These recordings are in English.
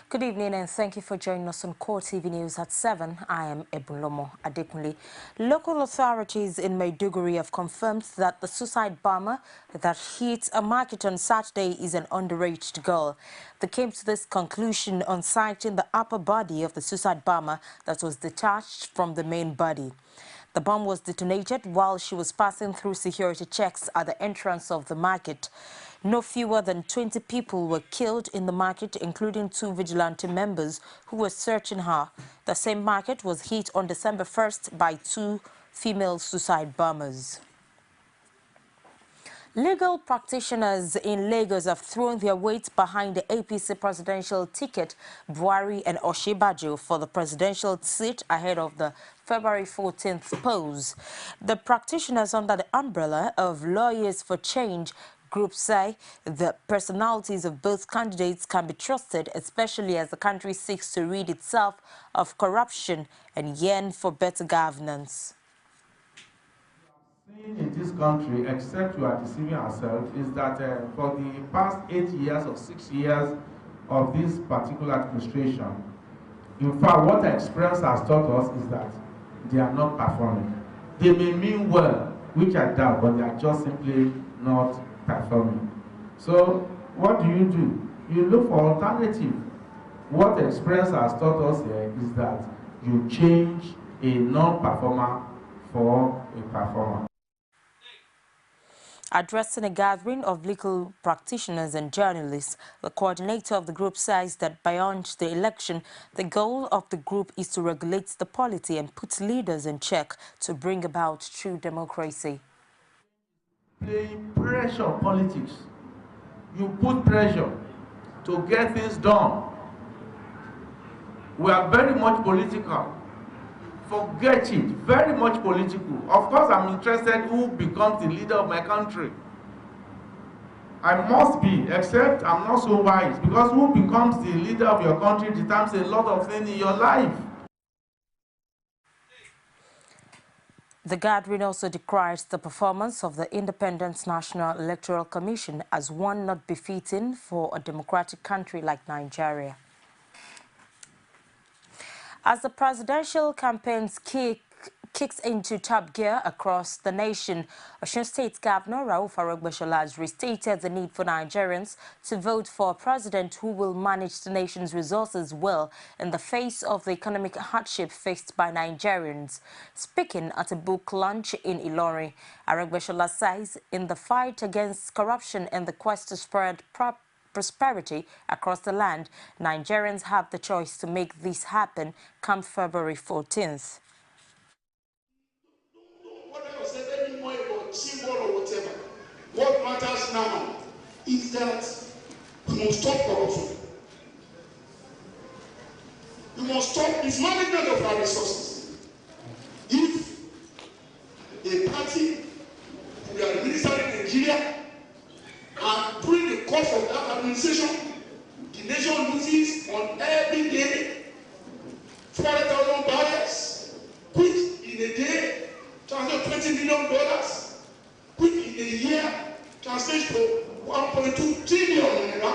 Good evening and thank you for joining us on CoreTV News at 7. I am Ebulomo Adekunle. Local authorities in Maiduguri have confirmed that the suicide bomber that hit a market on Saturday is an underage girl. They came to this conclusion on sighting the upper body of the suicide bomber that was detached from the main body. The bomb was detonated while she was passing through security checks at the entrance of the market. No fewer than 20 people were killed in the market, including 2 vigilante members who were searching her. The same market was hit on December 1st by 2 female suicide bombers. Legal practitioners in Lagos have thrown their weight behind the APC presidential ticket, Buhari and Oshibajo, for the presidential seat ahead of the February 14th polls. The practitioners under the umbrella of Lawyers for Change group say the personalities of both candidates can be trusted, especially as the country seeks to rid itself of corruption and yearn for better governance. In this country, except we are deceiving ourselves, is that for the past 8 years or 6 years of this particular administration, in fact, what experience has taught us is that they are not performing. They may mean well, which I doubt, but they are just simply not performing. So, what do? You look for alternative. What experience has taught us here is that you change a non-performer for a performer. Addressing a gathering of legal practitioners and journalists, the coordinator of the group says that beyond the election, the goal of the group is to regulate the polity and put leaders in check to bring about true democracy. Playing pressure politics. You put pressure to get things done. We are very much political. Forget it, very much political. Of course, I'm interested who becomes the leader of my country. I must be, except I'm not so wise, because who becomes the leader of your country determines a lot of things in your life. The gathering also decried the performance of the Independent National Electoral Commission as one not befitting for a democratic country like Nigeria. As the presidential campaigns kicks into top gear across the nation, Osun State Governor Rauf Aregbesola has restated the need for Nigerians to vote for a president who will manage the nation's resources well in the face of the economic hardship faced by Nigerians. Speaking at a book launch in Ilorin, Aregbesola says in the fight against corruption and the quest to spread prosperity across the land, Nigerians have the choice to make this happen come February 14th. Symbol or whatever. What matters now is that we must stop corruption. We must stop mismanagement of our resources. If a party we are administering Nigeria and during the course of that administration, the nation loses on every day 400,000 barrels, which in a day translates $20 million. Which in a year translates to 1.2 trillion naira.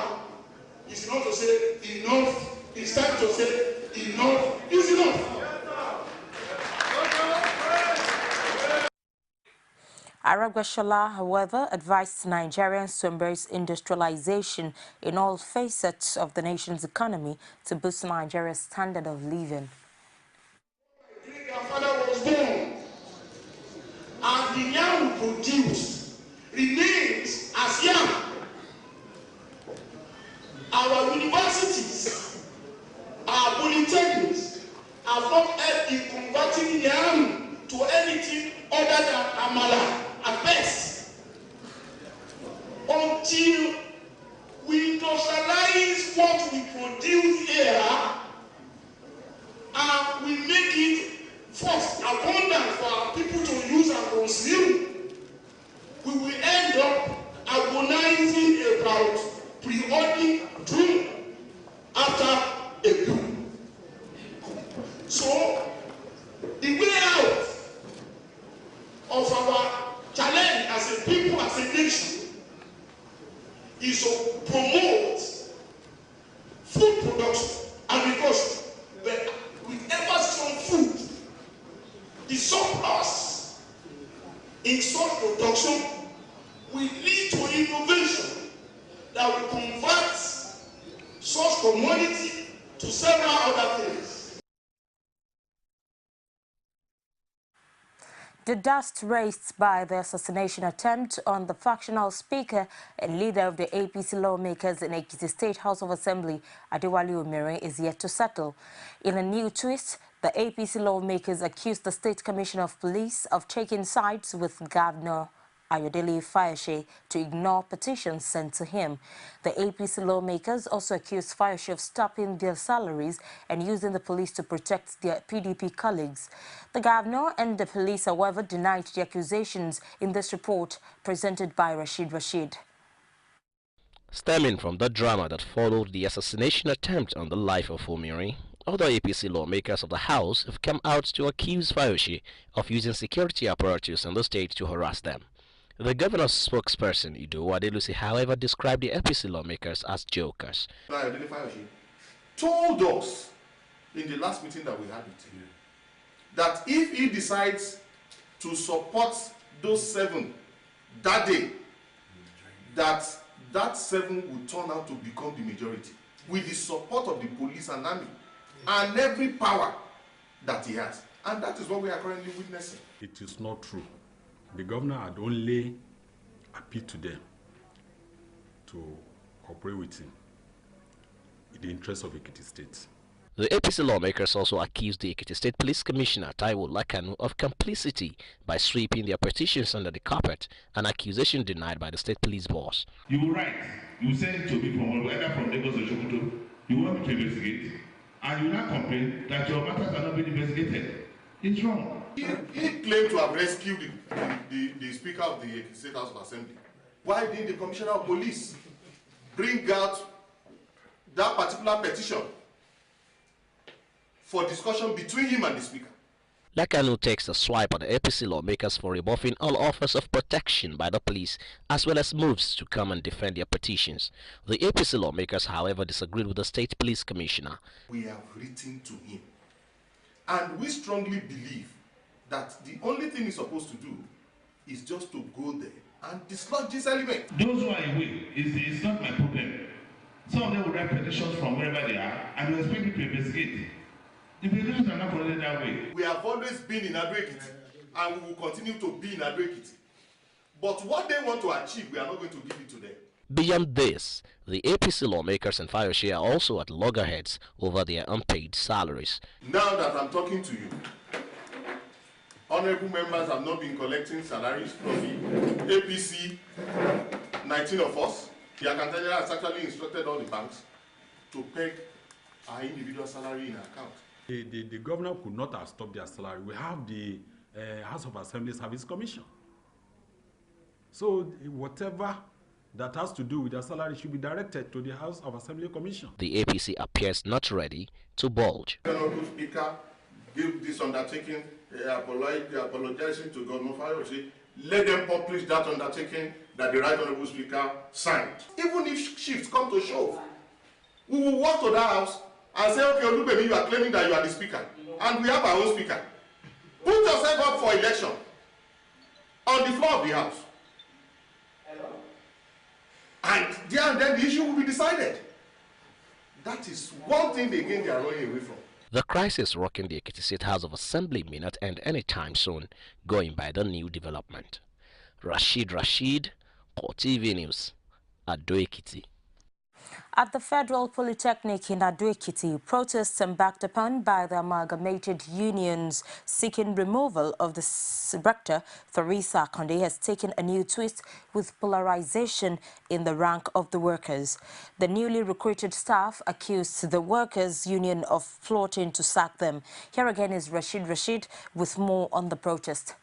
It's not to say enough. It's time to say enough is enough. Aregbesola, however, advised Nigerians to embrace industrialization in all facets of the nation's economy to boost Nigeria's standard of living. Their father was born, and the young we produce remains as young. Our universities, our polytechnics have not helped in converting young to anything other than amala at best. Until we industrialize what we produce here and we make it first abundant for our people to use and consume, we will end up agonizing about periodic doom after a doom. So, the way out of our challenge as a people, as a nation, is to promote food production in such production will lead to innovation that will convert such commodity to several other things. The dust raised by the assassination attempt on the factional speaker and leader of the APC lawmakers in Ekiti State House of Assembly, Adewale Omere, is yet to settle. In a new twist, the APC lawmakers accused the State Commissioner of Police of taking sides with Governor Ayodele Fayose to ignore petitions sent to him. The APC lawmakers also accused Fayose of stopping their salaries and using the police to protect their PDP colleagues. The governor and the police, however, denied the accusations in this report presented by Rashid. Stemming from the drama that followed the assassination attempt on the life of Omere, other APC lawmakers of the House have come out to accuse Fayose of using security apparatus in the state to harass them. The governor's spokesperson, Ido Adelusi, however, described the APC lawmakers as jokers. Fayose told us in the last meeting that we had with him that if he decides to support those 7 that day, that 7 will turn out to become the majority with the support of the police and army and every power that he has. And that is what we are currently witnessing. It is not true. The governor had only appealed to them to cooperate with him in the interest of Ekiti State. The APC lawmakers also accused the Ekiti State Police Commissioner Taiwo Lakanu of complicity by sweeping their petitions under the carpet, an accusation denied by the state police boss. You will write, you will send it to me from whether from Lagos or Sokoto, you want me to investigate, and you will not complain that your matters are not being investigated. It's wrong. He claimed to have rescued the Speaker of the State House of Assembly. Why didn't the Commissioner of Police bring out that particular petition for discussion between him and the Speaker? Lakanu takes a swipe at the APC lawmakers for rebuffing all offers of protection by the police, as well as moves to come and defend their petitions. The APC lawmakers, however, disagreed with the State Police Commissioner. We have written to him, and we strongly believe that the only thing he's supposed to do is just to go there and dislodge this element. Those who are away, it's not my problem. Some of them will write petitions from wherever they are and will expect me to investigate. The petitions are not connected that way. We have always been in Ado-Ekiti and we will continue to be in Ado-Ekiti. But what they want to achieve, we are not going to give it to them. Beyond this, the APC lawmakers and Fayose are also at loggerheads over their unpaid salaries. Now that I'm talking to you, honorable members have not been collecting salaries from the APC, 19 of us. The Accountant has actually instructed all the banks to peg our individual salary in account. The governor could not have stopped their salary. We have the House of Assembly Service Commission. So whatever that has to do with their salary should be directed to the House of Assembly Commission. The APC appears not ready to budge. Honorable Speaker gave this undertaking, apologizing to Governor Fayose. Let them publish that undertaking that the Right Honorable Speaker signed. Even if shifts come to shove, we will walk to that house and say, okay, Olubemi, you are claiming that you are the Speaker, and we have our own Speaker. Put yourself up for election on the floor of the House. And there and then the issue will be decided. That is one thing again they are running away from. The crisis rocking the Ekiti State House of Assembly may not end anytime soon, going by the new development. Rashid, CoreTV News, Ado-Ekiti. At the Federal Polytechnic in Ado-Ekiti, protests embarked upon by the amalgamated unions seeking removal of the rector, Theresa Konde, has taken a new twist with polarization in the rank of the workers. The newly recruited staff accused the workers' union of plotting to sack them. Here again is Rashid with more on the protest.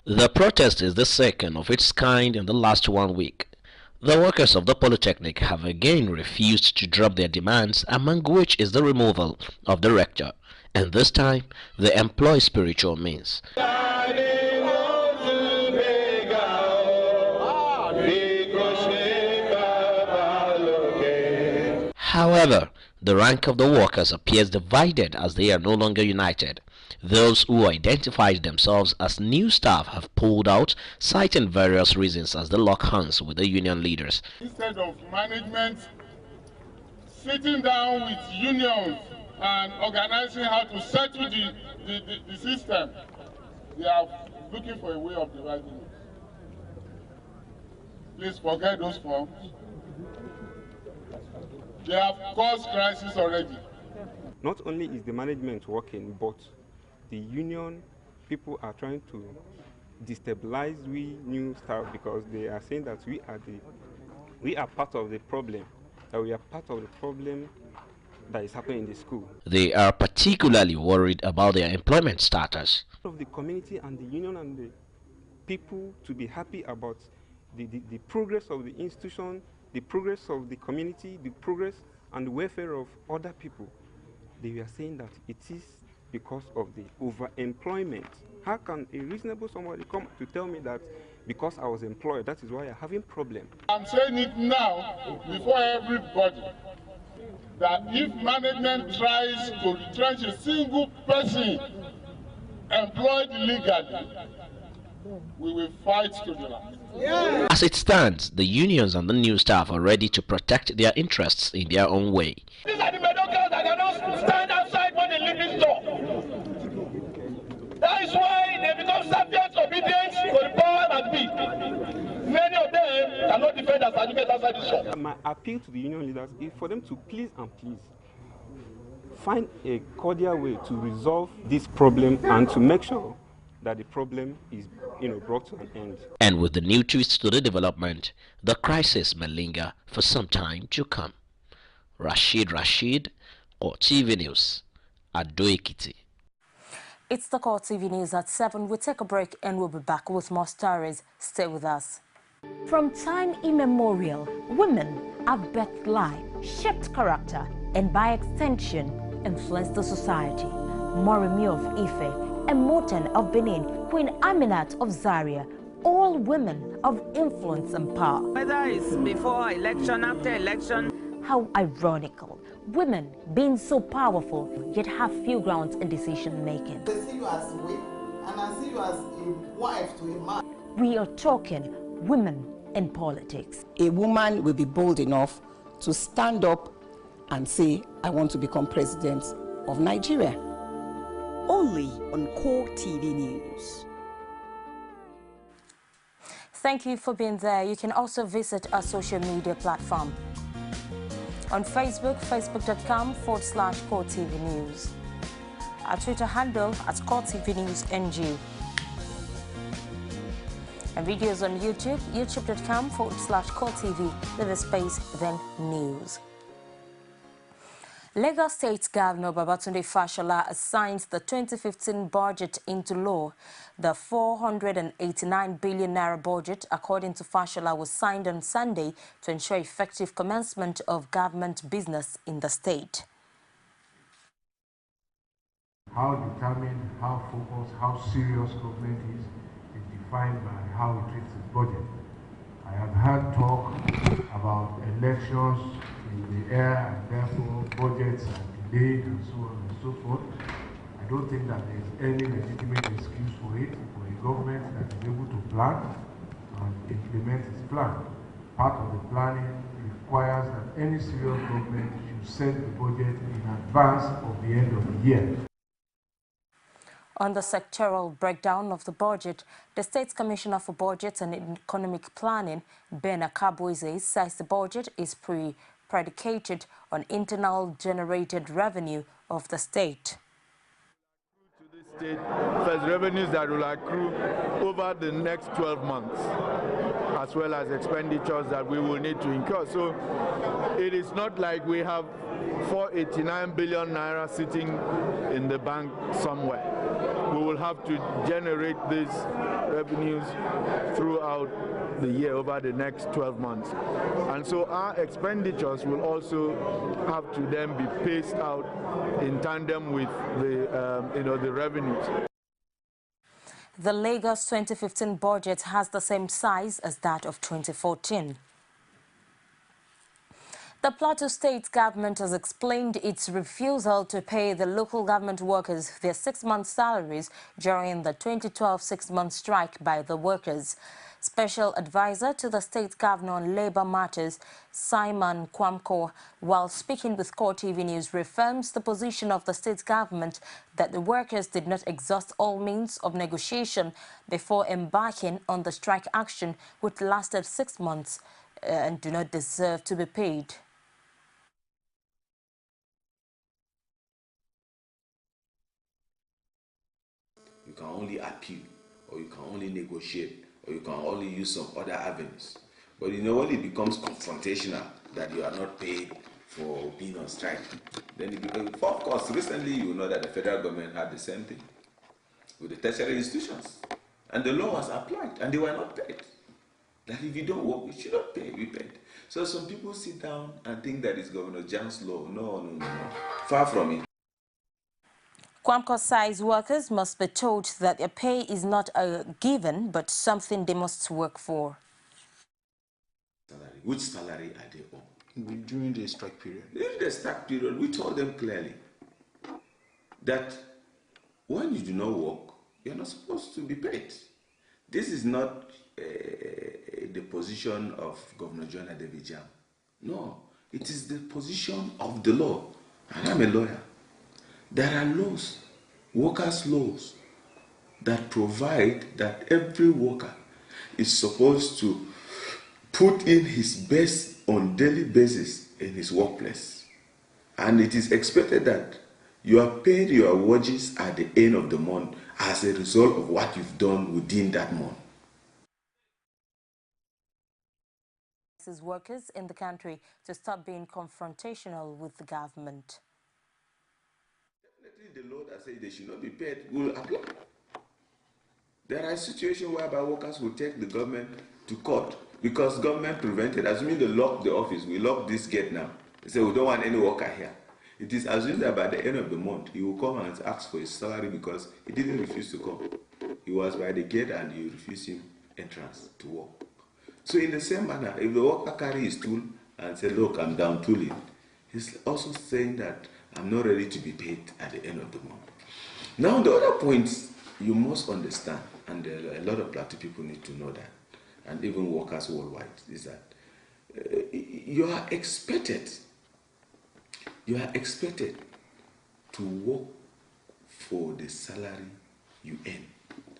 The protest is the second of its kind in the last 1 week. The workers of the Polytechnic have again refused to drop their demands, among which is the removal of the rector, and this time they employ spiritual means. However, The rank of the workers appears divided as they are no longer united. Those who identified themselves as new staff have pulled out, citing various reasons as they lock hands with the union leaders. Instead of management sitting down with unions and organizing how to settle the system, they are looking for a way of dividing it. Please forget those forms. They have caused crisis already. Not only is the management working, but the union people are trying to destabilize we new staff because they are saying that we are part of the problem, that we are part of the problem that is happening in the school. They are particularly worried about their employment status. Of the community and the union and the people to be happy about the progress of the institution, the progress of the community, the progress and the welfare of other people. They were saying that it is because of the overemployment. How can a reasonable somebody come to tell me that because I was employed, that is why I'm having problem? I'm saying it now before everybody, that if management tries to retrench a single person employed legally, we will fight to the last. Yeah. As it stands, the unions and the new staff are ready to protect their interests in their own way. These are the medocres that cannot stand outside when they leave this door. That is why they become subject obedient to the power that be. Many of them cannot defend their certificate outside this shop. My appeal to the union leaders is for them to please find a cordial way to resolve this problem and to make sure that the problem is brought to an end. And with the new twist to the development, the crisis may linger for some time to come. Rashid, CoreTV News, Ado Ekiti. It's the CoreTV News at 7. We'll take a break and we'll be back with more stories. Stay with us. From time immemorial, women have birthed life, shaped character, and by extension, influenced the society. Moremi of Ife, Emoten of Benin, Queen Aminat of Zaria, all women of influence and power. Whether it's before election, after election. How ironical, women being so powerful yet have few grounds in decision making. They see you as a wife, and I see you as a wife to a man. We are talking women in politics. A woman will be bold enough to stand up and say, I want to become president of Nigeria. Only on CoreTV News. Thank you for being there. You can also visit our social media platform. On Facebook, facebook.com/CoreTV News. Our Twitter handle at CoreTV News NG. And videos on YouTube, youtube.com/CoreTV with a space, then news. Lagos State Governor Babatunde Fashola signed the 2015 budget into law. The 489 billion naira budget, according to Fashola, was signed on Sunday to ensure effective commencement of government business in the state. How determined, how focused, how serious government is defined by how it treats its budget. I have heard talk about elections in the air and therefore budgets are delayed and so on and so forth. I don't think that there is any legitimate excuse for it, for a government that is able to plan and implement its plan. Part of the planning requires that any serious government should set the budget in advance of the end of the year. On the sectoral breakdown of the budget, the State's Commissioner for Budget and Economic Planning, Ben Akabueze, says the budget is predicated on internal generated revenue of the state. First, revenues that will accrue over the next 12 months, as well as expenditures that we will need to incur. So it is not like we have 489 billion naira sitting in the bank somewhere. We will have to generate these revenues throughout the year over the next 12 months. And so our expenditures will also have to then be paced out in tandem with the revenues. The Lagos 2015 budget has the same size as that of 2014. The Plateau state government has explained its refusal to pay the local government workers their 6-month salaries during the 2012 6-month strike by the workers. Special advisor to the state governor on labor matters, Simon Kwamko, while speaking with CoreTV News, reaffirms the position of the state government that the workers did not exhaust all means of negotiation before embarking on the strike action, which lasted 6 months and do not deserve to be paid. You can only appeal, or you can only negotiate, or you can only use some other avenues. But you know, when it becomes confrontational, that you are not paid for being on strike, then it becomes, of course, recently you know that the federal government had the same thing with the tertiary institutions. And the law was applied, and they were not paid. That if you don't work, you should not pay, be paid. So some people sit down and think that it's Governor Jan's law. No. Far from it. Kwamko says workers must be told that their pay is not a given, but something they must work for. Which salary are they on? During the strike period. During the strike period, we told them clearly that when you do not work, you're not supposed to be paid. This is not the position of Governor John Adebijam. No, it is the position of the law. And I'm a lawyer. There are laws, workers' laws, that provide that every worker is supposed to put in his best on daily basis in his workplace. And it is expected that you are paid your wages at the end of the month as a result of what you've done within that month. Workers in the country to stop being confrontational with the government. Definitely the law that says they should not be paid will apply. There are situations whereby workers will take the government to court because government prevented, assuming they lock the office, we lock this gate now. They say we don't want any worker here. It is assumed that by the end of the month, he will come and ask for his salary because he didn't refuse to come. He was by the gate and you refused him entrance to work. So in the same manner, if the worker carries his tool and says, look, I'm down tooling, he's also saying that I'm not ready to be paid at the end of the month. Now, the other points you must understand, and a lot of Plateau people need to know that, and even workers worldwide, is that you are expected to work for the salary you earn.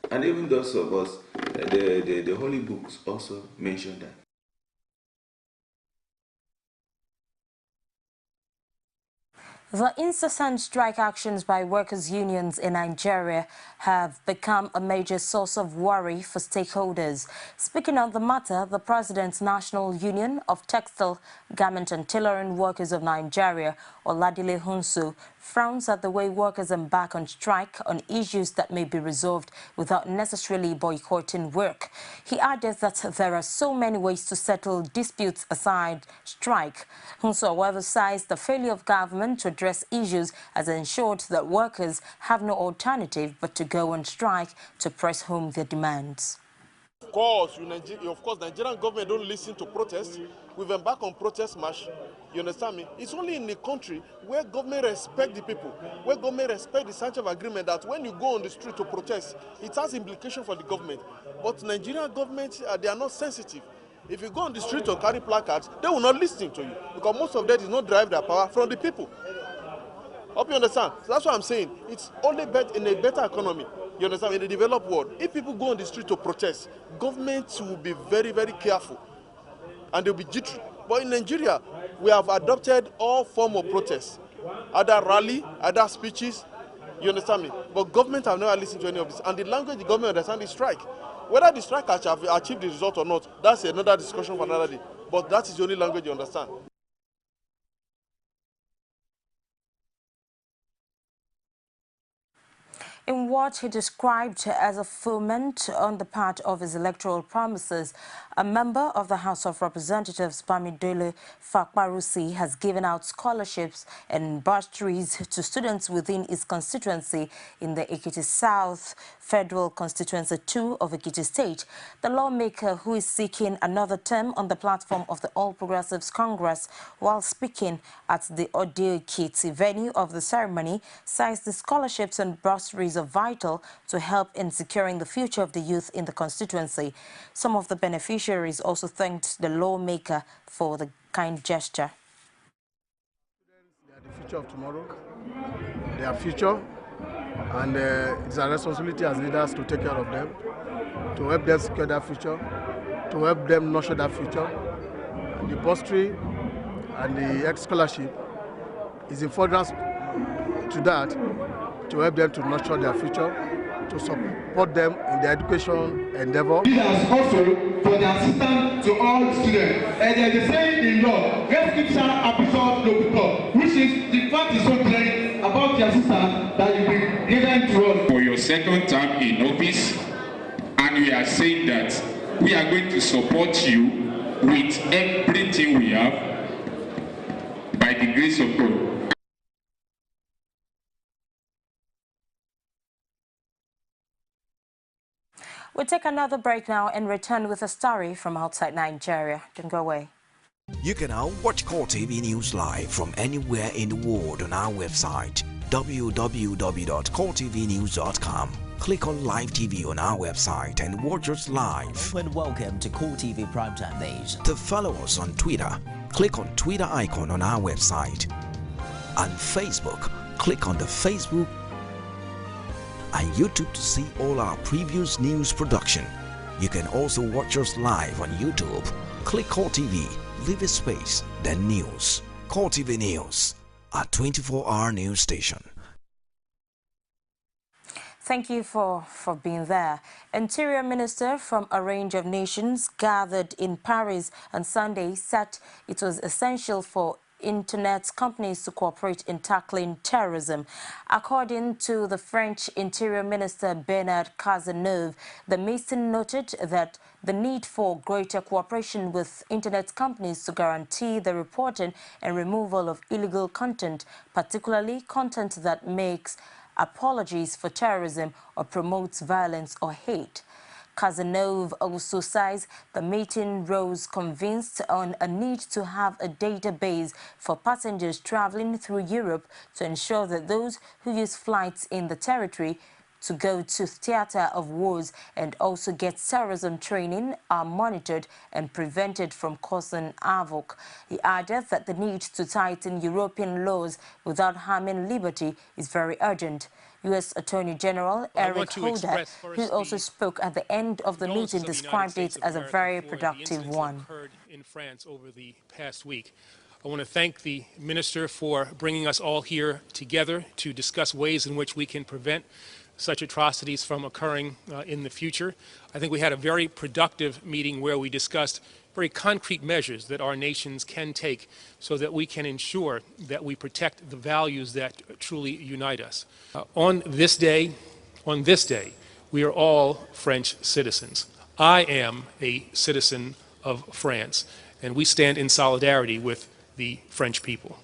And even those of us, the Holy Books also mention that. The incessant strike actions by workers' unions in Nigeria have become a major source of worry for stakeholders. Speaking on the matter, the President's National Union of Textile, Garment and Tailoring Workers of Nigeria, Oladile Hunsu, frowns at the way workers embark on strike on issues that may be resolved without necessarily boycotting work. He added that there are so many ways to settle disputes aside strike. Hunsu, however, says the failure of government to address issues has ensured that workers have no alternative but to go on strike to press home their demands. Of course, Nigerian government don't listen to protests. We've embarked on protest march. You understand me? It's only in the country where government respect the people, where government respect the Sanchez agreement, that when you go on the street to protest, it has implication for the government. But Nigerian government, they are not sensitive. If you go on the street to carry placards, they will not listen to you because most of them is not drive their power from the people. Hope you understand. So that's what I'm saying. It's only in a better economy. You understand? In the developed world, if people go on the street to protest, government will be very, very careful, and they'll be jittery. But in Nigeria, we have adopted all forms of protest, either rally, either speeches. You understand me? But government have never listened to any of this, and the language the government understands is strike. Whether the strike has achieved the result or not, that's another discussion for another day. But that is the only language you understand. In what he described as a fulfillment on the part of his electoral promises, a member of the House of Representatives, Bamidele Fakparusi, has given out scholarships and bursaries to students within his constituency in the Ekiti South Federal Constituency 2 of Ekiti State. The lawmaker, who is seeking another term on the platform of the All Progressives Congress, while speaking at the Ode Ekiti venue of the ceremony, says the scholarships and bursaries are vital to help in securing the future of the youth in the constituency. Some of the beneficiaries also thanked the lawmaker for the kind gesture. They are the future of tomorrow, their future, and it's our responsibility as leaders to take care of them, to help them secure that future, to help them nurture that future. And the bursary and the scholarship is in furtherance to that, to help them to nurture their future, to support them in their education endeavor. Leaders also for the assistance to all students. And there's a saying in law, res ipsa episode locutor, which is the fact is so clear about the assistance that you be given to us. For your second term in office, and we are saying that we are going to support you with everything we have by the grace of God. We'll take another break now and return with a story from outside Nigeria. Don't go away. You can now watch CoreTV News live from anywhere in the world on our website www.coretvnews.com. Click on Live TV on our website and watch us live. And welcome to CoreTV Primetime Days. To follow us on Twitter, click on Twitter icon on our website. On Facebook, click on the Facebook and YouTube to see all our previous news production. You can also watch us live on YouTube. Click CoreTV, leave a space, then news. CoreTV News, a 24-hour news station. Thank you for being there. Interior Minister from a range of nations gathered in Paris on Sunday said it was essential for internet companies to cooperate in tackling terrorism. According to the French Interior Minister Bernard Cazeneuve, the meeting noted that the need for greater cooperation with internet companies to guarantee the reporting and removal of illegal content, particularly content that makes apologies for terrorism or promotes violence or hate. Cazeneuve also says the meeting rose convinced on a need to have a database for passengers traveling through Europe to ensure that those who use flights in the territory to go to theater of wars and also get terrorism training are monitored and prevented from causing havoc. He added that the need to tighten European laws without harming liberty is very urgent. U.S. Attorney General Eric Holder, who also spoke at the end of the meeting, described it as a very productive one. Occurred in France over the past week. I want to thank the Minister for bringing us all here together to discuss ways in which we can prevent such atrocities from occurring in the future. I think we had a very productive meeting where we discussed very concrete measures that our nations can take so that we can ensure that we protect the values that truly unite us. On this day, we are all French citizens. I am a citizen of France, and we stand in solidarity with the French people.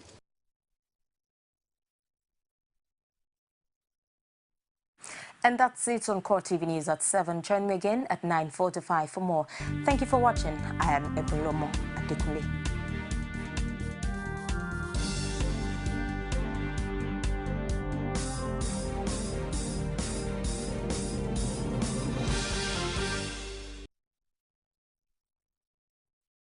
And that's it on CoreTV News at 7. Join me again at 9:45 for more. Thank you for watching. I am Ebolomo Adekunle.